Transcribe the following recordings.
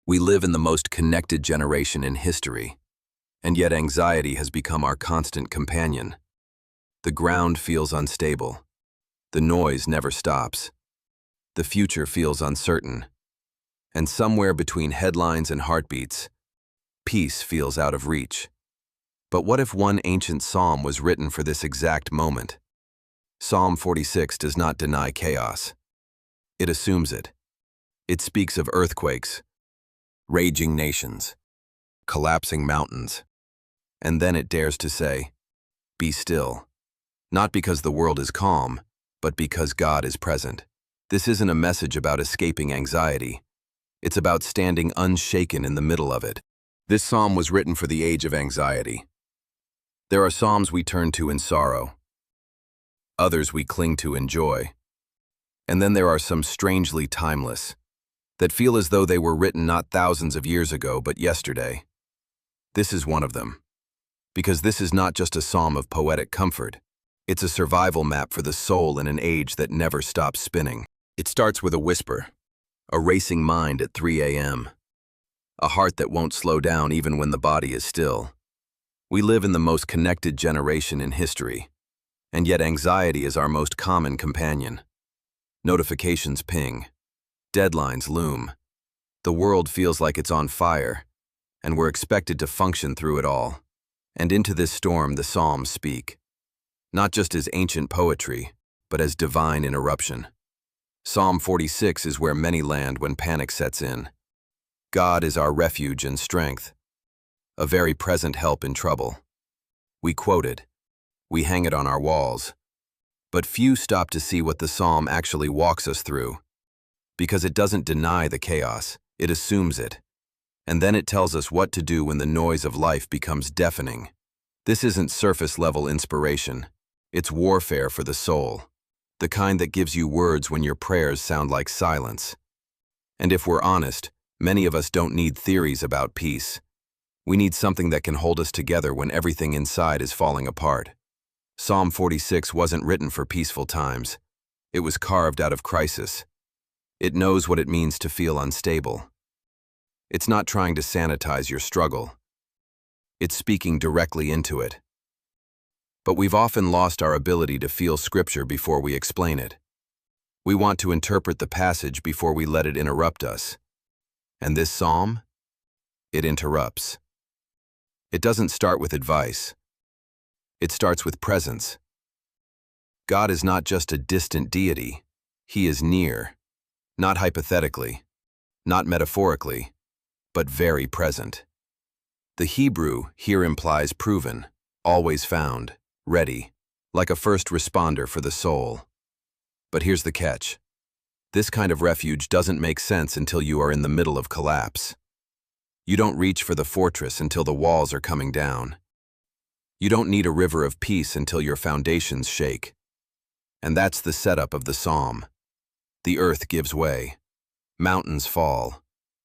We live in the most connected generation in history, and yet anxiety has become our constant companion. The ground feels unstable. The noise never stops. The future feels uncertain. And somewhere between headlines and heartbeats, peace feels out of reach. But what if one ancient psalm was written for this exact moment? Psalm 46 does not deny chaos. It assumes it. It speaks of earthquakes, raging nations, collapsing mountains. And then it dares to say, "Be still." Not because the world is calm, but because God is present. This isn't a message about escaping anxiety. It's about standing unshaken in the middle of it. This psalm was written for the age of anxiety. There are psalms we turn to in sorrow. Others we cling to in joy. And then there are some strangely timeless, that feel as though they were written not thousands of years ago, but yesterday. This is one of them. Because this is not just a psalm of poetic comfort. It's a survival map for the soul in an age that never stops spinning. It starts with a whisper, a racing mind at 3 a.m., a heart that won't slow down even when the body is still. We live in the most connected generation in history, and yet anxiety is our most common companion. Notifications ping. Deadlines loom. The world feels like it's on fire, and we're expected to function through it all. And into this storm the Psalms speak, not just as ancient poetry, but as divine interruption. Psalm 46 is where many land when panic sets in. God is our refuge and strength, a very present help in trouble. We quote it. We hang it on our walls. But few stop to see what the psalm actually walks us through. Because it doesn't deny the chaos, it assumes it. And then it tells us what to do when the noise of life becomes deafening. This isn't surface-level inspiration. It's warfare for the soul. The kind that gives you words when your prayers sound like silence. And if we're honest, many of us don't need theories about peace. We need something that can hold us together when everything inside is falling apart. Psalm 46 wasn't written for peaceful times. It was carved out of crisis. It knows what it means to feel unstable. It's not trying to sanitize your struggle. It's speaking directly into it. But we've often lost our ability to feel Scripture before we explain it. We want to interpret the passage before we let it interrupt us. And this psalm? It interrupts. It doesn't start with advice. It starts with presence. God is not just a distant deity. He is near. Not hypothetically, not metaphorically, but very present. The Hebrew here implies proven, always found, ready, like a first responder for the soul. But here's the catch. This kind of refuge doesn't make sense until you are in the middle of collapse. You don't reach for the fortress until the walls are coming down. You don't need a river of peace until your foundations shake. And that's the setup of the psalm. The earth gives way. Mountains fall.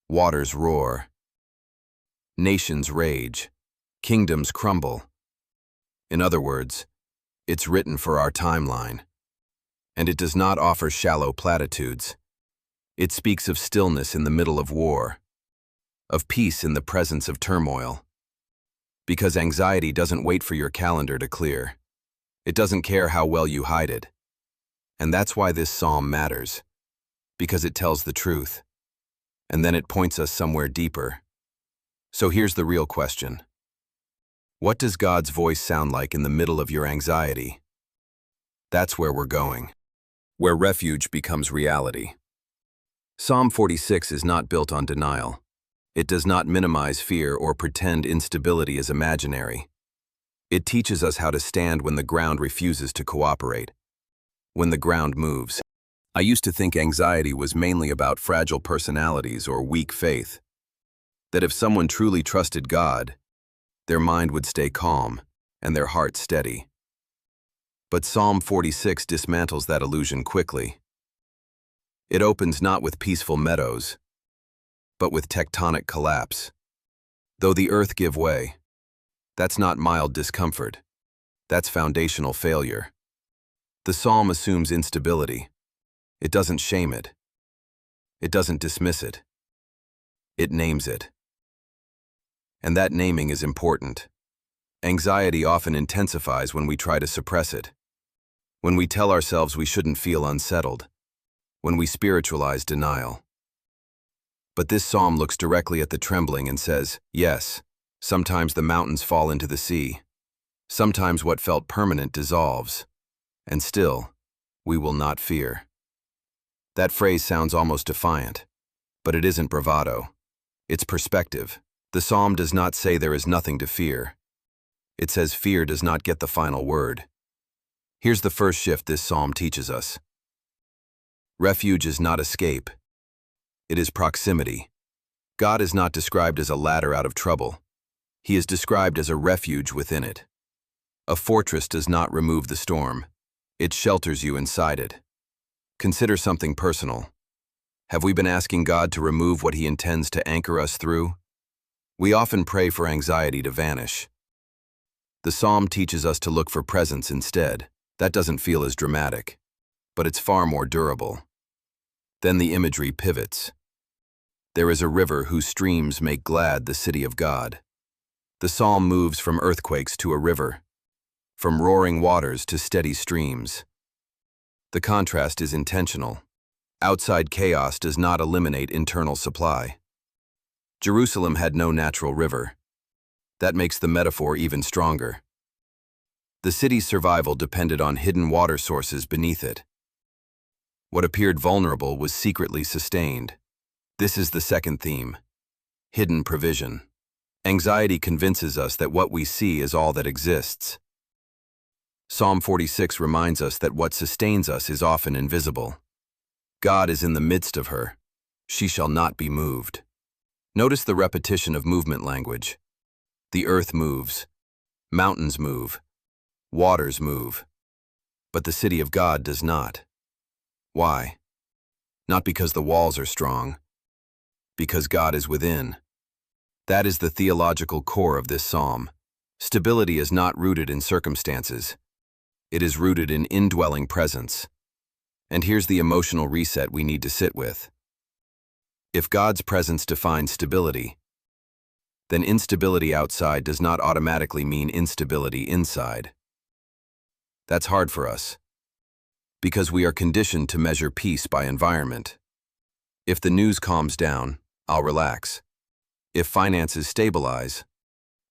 Waters roar. Nations rage. Kingdoms crumble. In other words, it's written for our timeline. And it does not offer shallow platitudes. It speaks of stillness in the middle of war, of peace in the presence of turmoil. Because anxiety doesn't wait for your calendar to clear. It doesn't care how well you hide it. And that's why this psalm matters. Because it tells the truth. And then it points us somewhere deeper. So here's the real question. What does God's voice sound like in the middle of your anxiety? That's where we're going. Where refuge becomes reality. Psalm 46 is not built on denial. It does not minimize fear or pretend instability is imaginary. It teaches us how to stand when the ground refuses to cooperate. When the ground moves. I used to think anxiety was mainly about fragile personalities or weak faith. That if someone truly trusted God, their mind would stay calm and their heart steady. But Psalm 46 dismantles that illusion quickly. It opens not with peaceful meadows, but with tectonic collapse. Though the earth give way, that's not mild discomfort. That's foundational failure. The psalm assumes instability. It doesn't shame it. It doesn't dismiss it. It names it. And that naming is important. Anxiety often intensifies when we try to suppress it. When we tell ourselves we shouldn't feel unsettled. When we spiritualize denial. But this psalm looks directly at the trembling and says, yes, sometimes the mountains fall into the sea. Sometimes what felt permanent dissolves. And still, we will not fear. That phrase sounds almost defiant, but it isn't bravado. It's perspective. The psalm does not say there is nothing to fear. It says fear does not get the final word. Here's the first shift this psalm teaches us. Refuge is not escape. It is proximity. God is not described as a ladder out of trouble. He is described as a refuge within it. A fortress does not remove the storm. It shelters you inside it. Consider something personal. Have we been asking God to remove what He intends to anchor us through? We often pray for anxiety to vanish. The psalm teaches us to look for presence instead. That doesn't feel as dramatic, but it's far more durable. Then the imagery pivots. There is a river whose streams make glad the city of God. The psalm moves from earthquakes to a river, from roaring waters to steady streams. The contrast is intentional. Outside chaos does not eliminate internal supply. Jerusalem had no natural river. That makes the metaphor even stronger. The city's survival depended on hidden water sources beneath it. What appeared vulnerable was secretly sustained. This is the second theme. Hidden provision. Anxiety convinces us that what we see is all that exists. Psalm 46 reminds us that what sustains us is often invisible. God is in the midst of her. She shall not be moved. Notice the repetition of movement language. The earth moves. Mountains move. Waters move. But the city of God does not. Why? Not because the walls are strong. Because God is within. That is the theological core of this psalm. Stability is not rooted in circumstances. It is rooted in indwelling presence. And here's the emotional reset we need to sit with. If God's presence defines stability, then instability outside does not automatically mean instability inside. That's hard for us, because we are conditioned to measure peace by environment. If the news calms down, I'll relax. If finances stabilize,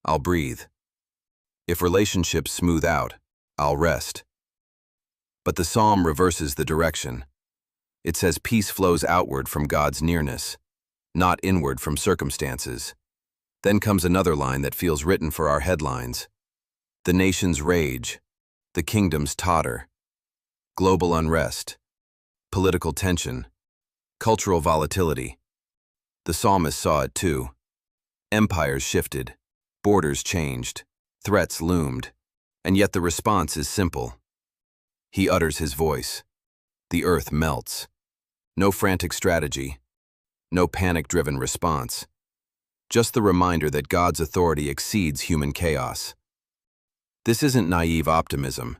I'll breathe. If relationships smooth out, I'll rest. But the psalm reverses the direction. It says peace flows outward from God's nearness, not inward from circumstances. Then comes another line that feels written for our headlines. The nations rage. The kingdoms totter. Global unrest. Political tension. Cultural volatility. The psalmist saw it too. Empires shifted. Borders changed. Threats loomed. And yet the response is simple. He utters his voice. The earth melts. No frantic strategy. No panic-driven response. Just the reminder that God's authority exceeds human chaos. This isn't naive optimism.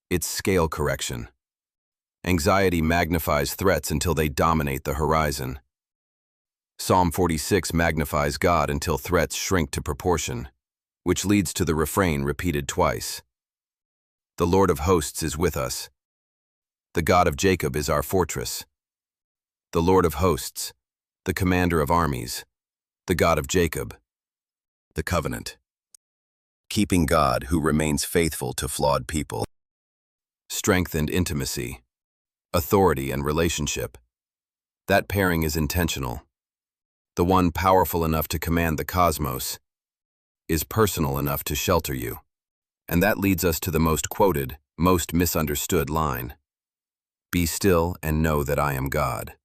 It's scale correction. Anxiety magnifies threats until they dominate the horizon. Psalm 46 magnifies God until threats shrink to proportion, which leads to the refrain repeated twice. The Lord of hosts is with us. The God of Jacob is our fortress. The Lord of hosts, the commander of armies, the God of Jacob. The covenant. Keeping God who remains faithful to flawed people. Strength and intimacy. Authority and relationship. That pairing is intentional. The one powerful enough to command the cosmos is personal enough to shelter you. And that leads us to the most quoted, most misunderstood line. Be still and know that I am God.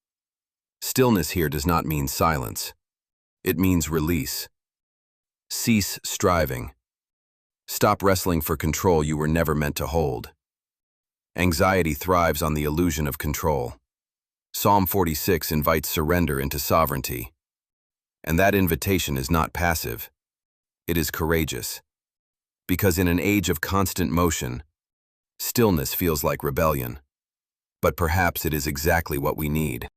Stillness here does not mean silence. It means release. Cease striving. Stop wrestling for control you were never meant to hold. Anxiety thrives on the illusion of control. Psalm 46 invites surrender into sovereignty. And that invitation is not passive. It is courageous. Because in an age of constant motion, stillness feels like rebellion. But perhaps it is exactly what we need.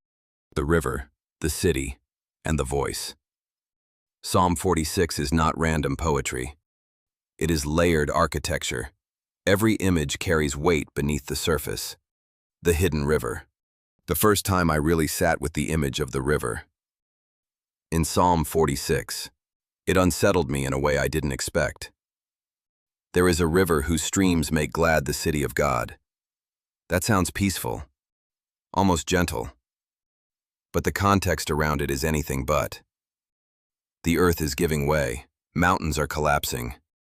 The river, the city, and the voice. Psalm 46 is not random poetry. It is layered architecture. Every image carries weight beneath the surface. The hidden river. The first time I really sat with the image of the river. In Psalm 46, it unsettled me in a way I didn't expect. There is a river whose streams make glad the city of God. That sounds peaceful, almost gentle. But the context around it is anything but. The earth is giving way, mountains are collapsing,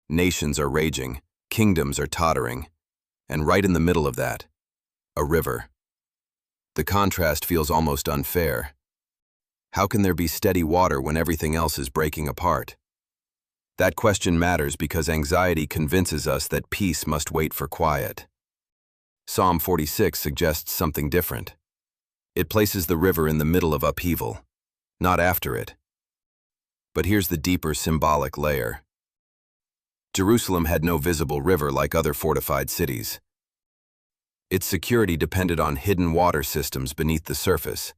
nations are raging, kingdoms are tottering, and right in the middle of that, a river. The contrast feels almost unfair. How can there be steady water when everything else is breaking apart? That question matters because anxiety convinces us that peace must wait for quiet. Psalm 46 suggests something different. It places the river in the middle of upheaval, not after it. But here's the deeper symbolic layer. Jerusalem had no visible river like other fortified cities. Its security depended on hidden water systems beneath the surface,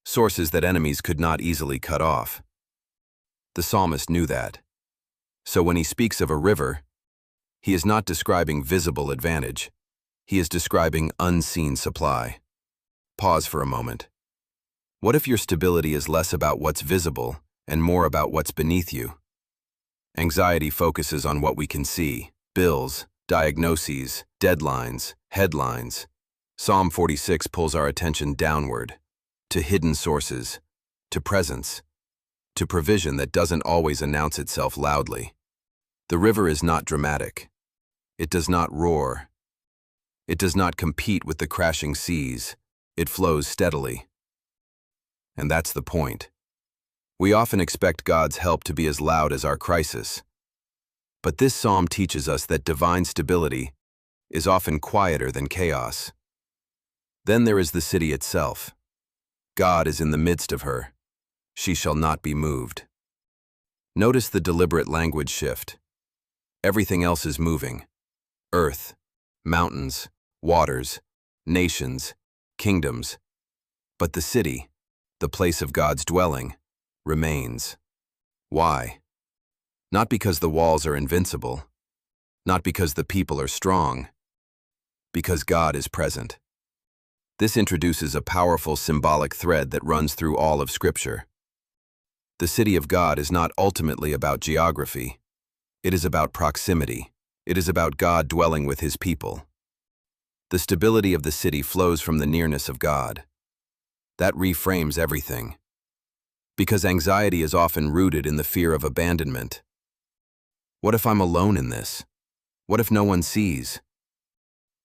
sources that enemies could not easily cut off. The psalmist knew that. So when he speaks of a river, he is not describing visible advantage. He is describing unseen supply. Pause for a moment. What if your stability is less about what's visible and more about what's beneath you? Anxiety focuses on what we can see: bills, diagnoses, deadlines, headlines. Psalm 46 pulls our attention downward, to hidden sources, to presence, to provision that doesn't always announce itself loudly. The river is not dramatic. It does not roar. It does not compete with the crashing seas. It flows steadily. And that's the point. We often expect God's help to be as loud as our crisis. But this psalm teaches us that divine stability is often quieter than chaos. Then there is the city itself. God is in the midst of her. She shall not be moved. Notice the deliberate language shift. Everything else is moving. Earth, mountains, waters, nations, kingdoms. But the city, the place of God's dwelling, remains. Why? Not because the walls are invincible, not because the people are strong, because God is present. This introduces a powerful symbolic thread that runs through all of Scripture. The city of God is not ultimately about geography. It is about proximity. It is about God dwelling with His people. The stability of the city flows from the nearness of God. That reframes everything. Because anxiety is often rooted in the fear of abandonment. What if I'm alone in this? What if no one sees?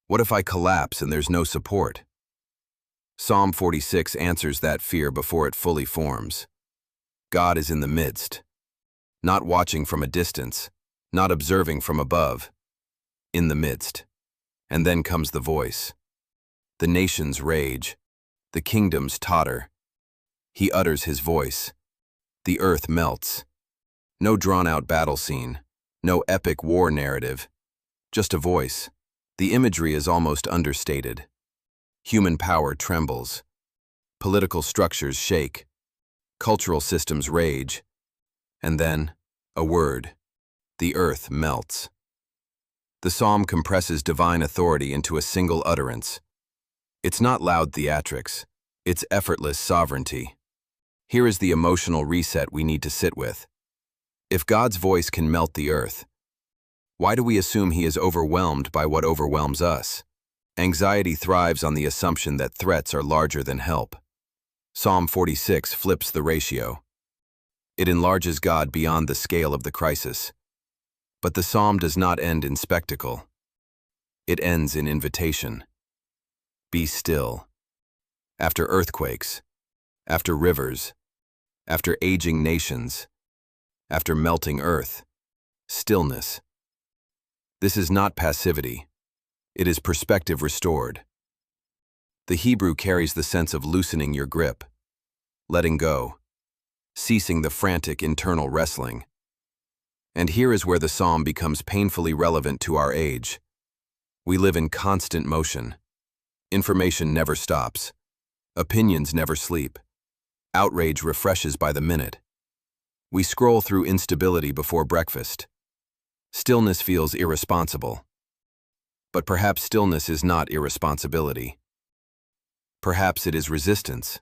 What if I collapse and there's no support? Psalm 46 answers that fear before it fully forms. God is in the midst, not watching from a distance, not observing from above, in the midst. And then comes the voice. The nations rage, the kingdoms totter. He utters his voice. The earth melts. No drawn-out battle scene, no epic war narrative, just a voice. The imagery is almost understated. Human power trembles. Political structures shake. Cultural systems rage. And then, a word. The earth melts. The psalm compresses divine authority into a single utterance. It's not loud theatrics. It's effortless sovereignty. Here is the emotional reset we need to sit with. If God's voice can melt the earth, why do we assume He is overwhelmed by what overwhelms us? Anxiety thrives on the assumption that threats are larger than help. Psalm 46 flips the ratio. It enlarges God beyond the scale of the crisis. But the psalm does not end in spectacle. It ends in invitation. Be still. After earthquakes, after rivers, after aging nations, after melting earth, stillness. This is not passivity. It is perspective restored. The Hebrew carries the sense of loosening your grip, letting go, ceasing the frantic internal wrestling. And here is where the psalm becomes painfully relevant to our age. We live in constant motion. Information never stops. Opinions never sleep. Outrage refreshes by the minute. We scroll through instability before breakfast. Stillness feels irresponsible. But perhaps stillness is not irresponsibility. Perhaps it is resistance.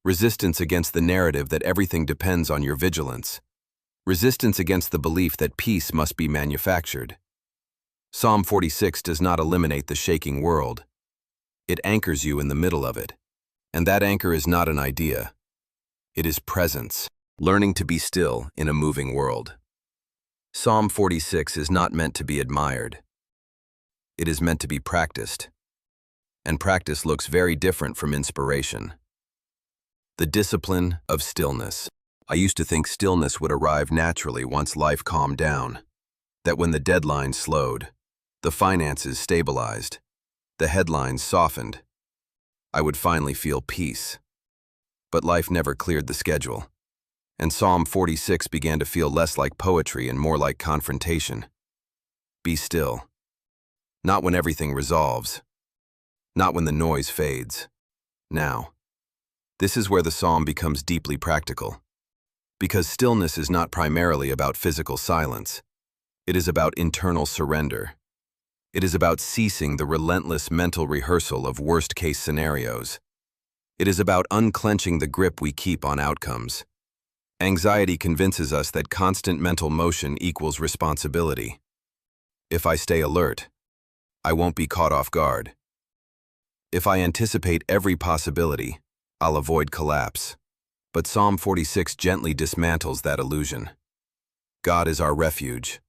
Resistance against the narrative that everything depends on your vigilance. Resistance against the belief that peace must be manufactured. Psalm 46 does not eliminate the shaking world. It anchors you in the middle of it. And that anchor is not an idea. It is presence, learning to be still in a moving world. Psalm 46 is not meant to be admired. It is meant to be practiced. And practice looks very different from inspiration. The discipline of stillness. I used to think stillness would arrive naturally once life calmed down. That when the deadlines slowed, the finances stabilized, the headlines softened, I would finally feel peace. But life never cleared the schedule. And Psalm 46 began to feel less like poetry and more like confrontation. Be still. Not when everything resolves. Not when the noise fades. Now. This is where the psalm becomes deeply practical. Because stillness is not primarily about physical silence. It is about internal surrender. It is about ceasing the relentless mental rehearsal of worst-case scenarios. It is about unclenching the grip we keep on outcomes. Anxiety convinces us that constant mental motion equals responsibility. If I stay alert, I won't be caught off guard. If I anticipate every possibility, I'll avoid collapse. But Psalm 46 gently dismantles that illusion. God is our refuge,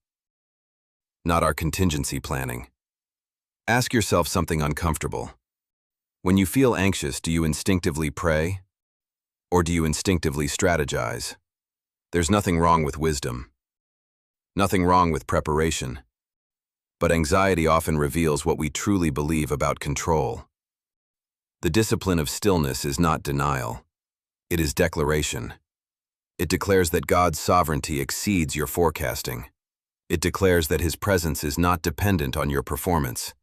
not our contingency planning. Ask yourself something uncomfortable. When you feel anxious, do you instinctively pray? Or do you instinctively strategize? There's nothing wrong with wisdom. Nothing wrong with preparation. But anxiety often reveals what we truly believe about control. The discipline of stillness is not denial. It is declaration. It declares that God's sovereignty exceeds your forecasting. It declares that His presence is not dependent on your performance.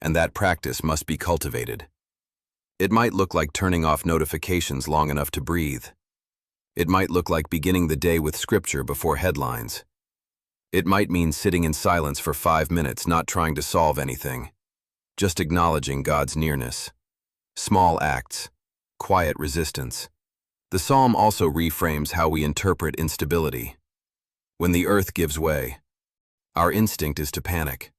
And that practice must be cultivated. It might look like turning off notifications long enough to breathe. It might look like beginning the day with scripture before headlines. It might mean sitting in silence for 5 minutes, not trying to solve anything, just acknowledging God's nearness. Small acts, quiet resistance. The psalm also reframes how we interpret instability. When the earth gives way, our instinct is to panic.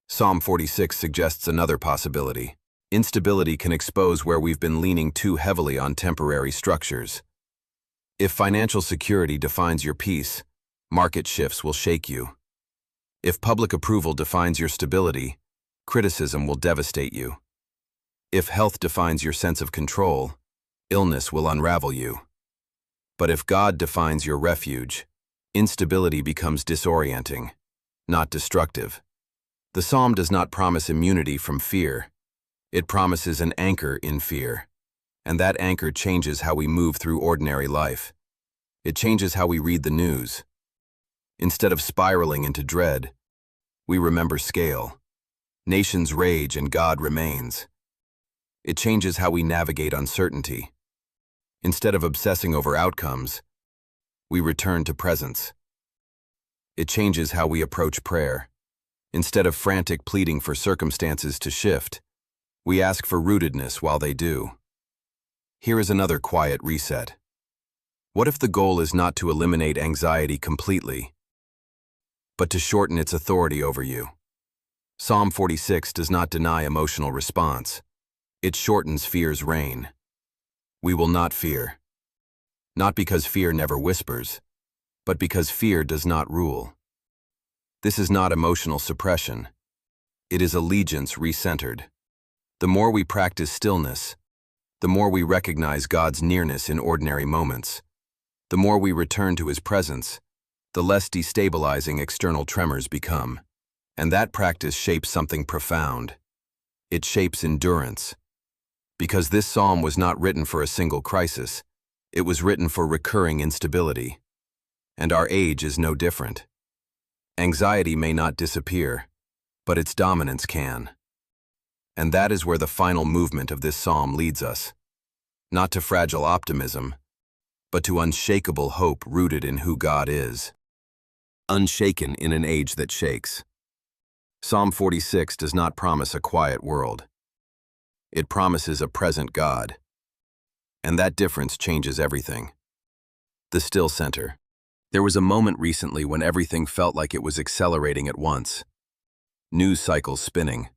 Psalm 46 suggests another possibility. Instability can expose where we've been leaning too heavily on temporary structures. If financial security defines your peace, market shifts will shake you. If public approval defines your stability, criticism will devastate you. If health defines your sense of control, illness will unravel you. But if God defines your refuge, instability becomes disorienting, not destructive. The psalm does not promise immunity from fear. It promises an anchor in fear. And that anchor changes how we move through ordinary life. It changes how we read the news. Instead of spiraling into dread, we remember scale. Nations rage and God remains. It changes how we navigate uncertainty. Instead of obsessing over outcomes, we return to presence. It changes how we approach prayer. Instead of frantic pleading for circumstances to shift, we ask for rootedness while they do. Here is another quiet reset. What if the goal is not to eliminate anxiety completely, but to shorten its authority over you? Psalm 46 does not deny emotional response. It shortens fear's reign. We will not fear. Not because fear never whispers, but because fear does not rule. This is not emotional suppression. It is allegiance recentered. The more we practice stillness, the more we recognize God's nearness in ordinary moments. The more we return to His presence, the less destabilizing external tremors become. And that practice shapes something profound. It shapes endurance. Because this psalm was not written for a single crisis, it was written for recurring instability. And our age is no different. Anxiety may not disappear, but its dominance can. And that is where the final movement of this psalm leads us. Not to fragile optimism, but to unshakable hope rooted in who God is. Unshaken in an age that shakes. Psalm 46 does not promise a quiet world. It promises a present God. And that difference changes everything. The still center. There was a moment recently when everything felt like it was accelerating at once. News cycles spinning,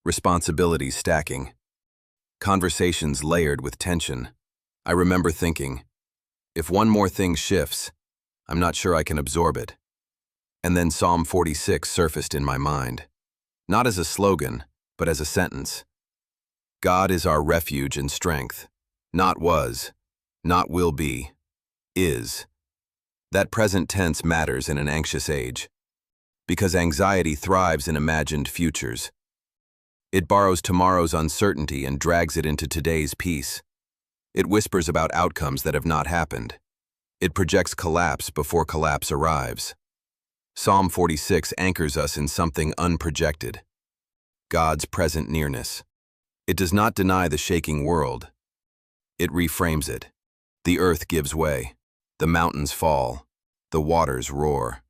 responsibilities stacking, conversations layered with tension. I remember thinking, if one more thing shifts, I'm not sure I can absorb it. And then Psalm 46 surfaced in my mind, not as a slogan, but as a sentence. God is our refuge and strength, not was, not will be, is. That present tense matters in an anxious age, because anxiety thrives in imagined futures. It borrows tomorrow's uncertainty and drags it into today's peace. It whispers about outcomes that have not happened. It projects collapse before collapse arrives. Psalm 46 anchors us in something unprojected, God's present nearness. It does not deny the shaking world. It reframes it. The earth gives way. The mountains fall. The waters roar.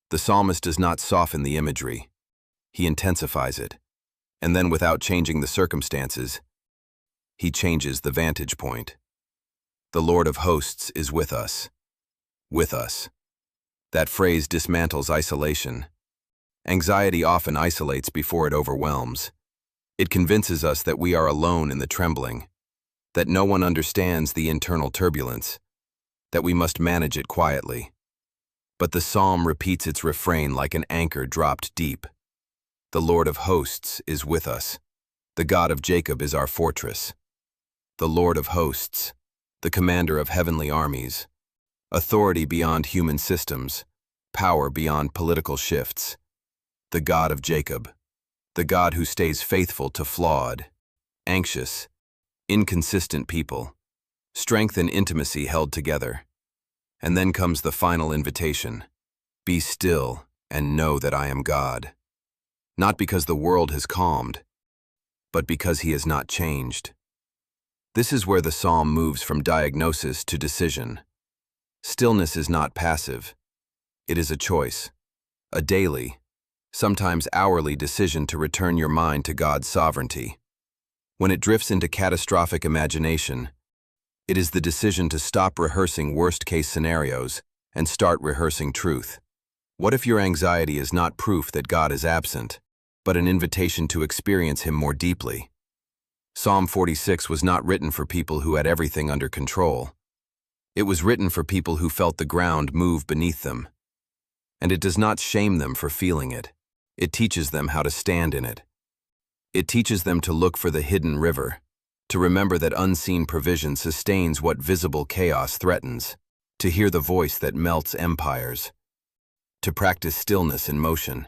The psalmist does not soften the imagery. He intensifies it. And then, without changing the circumstances, he changes the vantage point. The Lord of hosts is with us. With us. That phrase dismantles isolation. Anxiety often isolates before it overwhelms. It convinces us that we are alone in the trembling, that no one understands the internal turbulence, that we must manage it quietly. But the psalm repeats its refrain like an anchor dropped deep. The Lord of hosts is with us. The God of Jacob is our fortress. The Lord of hosts, the commander of heavenly armies, authority beyond human systems, power beyond political shifts. The God of Jacob, the God who stays faithful to flawed, anxious, inconsistent people, strength and intimacy held together. And then comes the final invitation. Be still and know that I am God. Not because the world has calmed, but because he has not changed. This is where the psalm moves from diagnosis to decision. Stillness is not passive. It is a choice, a daily, sometimes hourly decision to return your mind to God's sovereignty. When it drifts into catastrophic imagination, it is the decision to stop rehearsing worst-case scenarios and start rehearsing truth. What if your anxiety is not proof that God is absent, but an invitation to experience him more deeply? Psalm 46 was not written for people who had everything under control. It was written for people who felt the ground move beneath them. And it does not shame them for feeling it. It teaches them how to stand in it. It teaches them to look for the hidden river, to remember that unseen provision sustains what visible chaos threatens, to hear the voice that melts empires, to practice stillness in motion,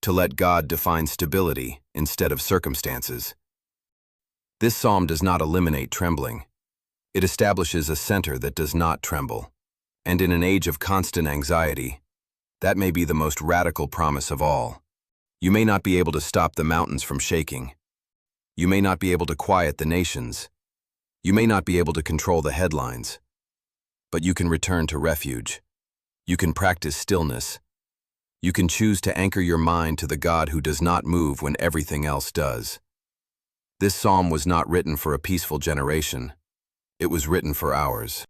to let God define stability instead of circumstances. This psalm does not eliminate trembling. It establishes a center that does not tremble. And in an age of constant anxiety, that may be the most radical promise of all. You may not be able to stop the mountains from shaking. You may not be able to quiet the nations. You may not be able to control the headlines. But you can return to refuge. You can practice stillness. You can choose to anchor your mind to the God who does not move when everything else does. This psalm was not written for a peaceful generation. It was written for ours.